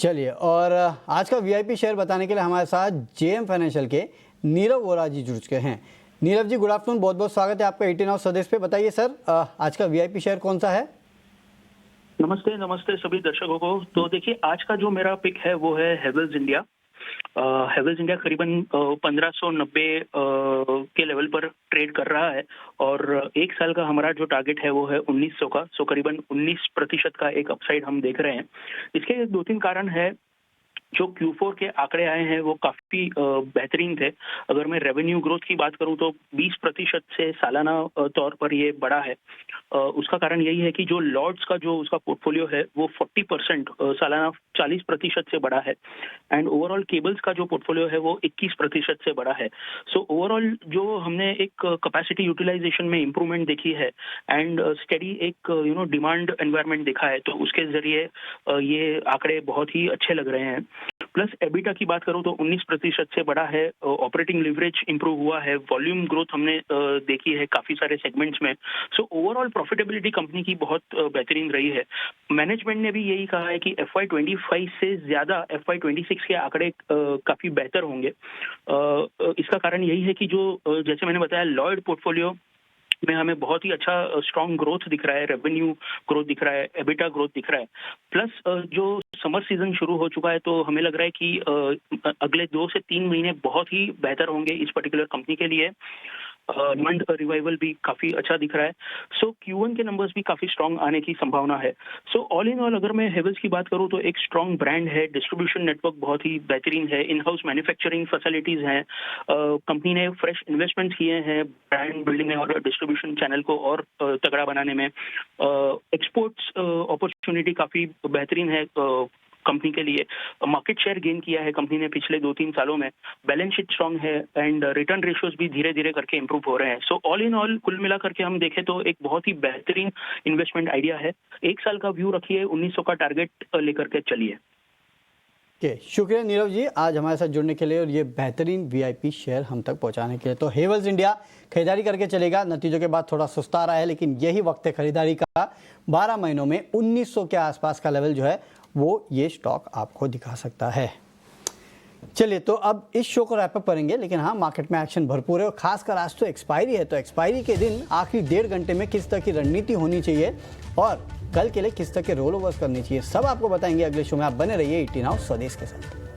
चलिए, और आज का वीआईपी शेयर बताने के लिए हमारे साथ जेएम फाइनेंशियल के नीरव वोरा जी जुड़ चुके हैं। नीरव जी, गुड आफ्टरनून, बहुत बहुत स्वागत है आपका 18 हाउस स्वदेश पे। बताइए सर, आज का वीआईपी शेयर कौन सा है? नमस्ते नमस्ते सभी दर्शकों को। तो देखिए, आज का जो मेरा पिक है वो है हेवेल्स इंडिया। हेवेल्स इंडिया करीबन 1590 के लेवल पर ट्रेड कर रहा है और एक साल का हमारा जो टारगेट है वो है 1900 का। सो करीबन 19% का एक अपसाइड हम देख रहे हैं। इसके दो तीन कारण है। जो Q4 के आंकड़े आए हैं वो काफी बेहतरीन थे। अगर मैं रेवेन्यू ग्रोथ की बात करूं तो 20% से सालाना तौर पर ये बढ़ा है। उसका कारण यही है कि जो लॉर्ड्स का जो उसका पोर्टफोलियो है वो 40% सालाना 40% से बढ़ा है। एंड ओवरऑल केबल्स का जो पोर्टफोलियो है वो 21% से बढ़ा है। सो ओवरऑल जो हमने एक कैपेसिटी यूटिलाइजेशन में इंप्रूवमेंट देखी है एंड स्टेडी एक डिमांड एनवायरनमेंट देखा है, तो उसके जरिए ये आंकड़े बहुत ही अच्छे लग रहे हैं। प्लस एबिटा की बात करूं तो 19% से बढ़ा है। ऑपरेटिंग लिवरेज इंप्रूव हुआ है। वॉल्यूम ग्रोथ हमने देखी है काफी सारे सेगमेंट्स में। सो ओवरऑल प्रॉफिटेबिलिटी कंपनी की बहुत बेहतरीन रही है। मैनेजमेंट ने भी यही कहा है कि FY25 से ज्यादा FY26 के आंकड़े काफी बेहतर होंगे। इसका कारण यही है कि जो जैसे मैंने बताया, लॉयड पोर्टफोलियो में हमें बहुत ही अच्छा स्ट्रॉन्ग ग्रोथ दिख रहा है, रेवेन्यू ग्रोथ दिख रहा है, एबिटा ग्रोथ दिख रहा है। प्लस जो समर सीजन शुरू हो चुका है तो हमें लग रहा है कि अगले 2 से 3 महीने बहुत ही बेहतर होंगे इस पर्टिकुलर कंपनी के लिए। डिमांड रिवाइवल भी काफी अच्छा दिख रहा है। सो Q1 के नंबर्स भी काफी स्ट्रांग आने की संभावना है। सो ऑल इन ऑल अगर मैं हेवेल्स की बात करूं तो एक स्ट्रांग ब्रांड है, डिस्ट्रीब्यूशन नेटवर्क बहुत ही बेहतरीन है, इन हाउस मैन्युफैक्चरिंग फैसिलिटीज हैं, कंपनी ने फ्रेश इन्वेस्टमेंट्स किए हैं ब्रांड बिल्डिंग में और डिस्ट्रीब्यूशन चैनल को और तगड़ा बनाने में। एक्सपोर्ट्स अपॉर्चुनिटी काफी बेहतरीन है कंपनी के लिए। मार्केट शेयर गेन किया है कंपनी ने पिछले 2-3 सालों में। बैलेंस शीट स्ट्रांग है एंड रिटर्न रेशियोज भी धीरे धीरे करके इंप्रूव हो रहे हैं। सो ऑल इन ऑल कुल मिला करके हम देखें तो एक बहुत ही बेहतरीन इन्वेस्टमेंट आइडिया है। एक साल का व्यू रखिए, 1900 का टारगेट लेकर के चलिए। शुक्रिया नीरव जी आज हमारे साथ जुड़ने के लिए और ये बेहतरीन वीआईपी शेयर हम तक पहुंचाने के लिए। तो हेवेल्स इंडिया खरीदारी करके चलेगा। नतीजों के बाद थोड़ा सुस्ता रहा है, लेकिन यही वक्त है खरीदारी का। 12 महीनों में 1900 के आसपास का लेवल जो है वो ये स्टॉक आपको दिखा सकता है। चलिए, तो अब इस शो को रैप अप करेंगे, लेकिन हाँ, मार्केट में एक्शन भरपूर है और खासकर आज तो एक्सपायरी है। तो एक्सपायरी के दिन आखिरी 1.5 घंटे में किस तरह की रणनीति होनी चाहिए और कल के लिए किस तरह के रोल ओवर्स करनी चाहिए, सब आपको बताएंगे अगले शो में। आप बने रहिए 18 हाउस स्वदेश के साथ।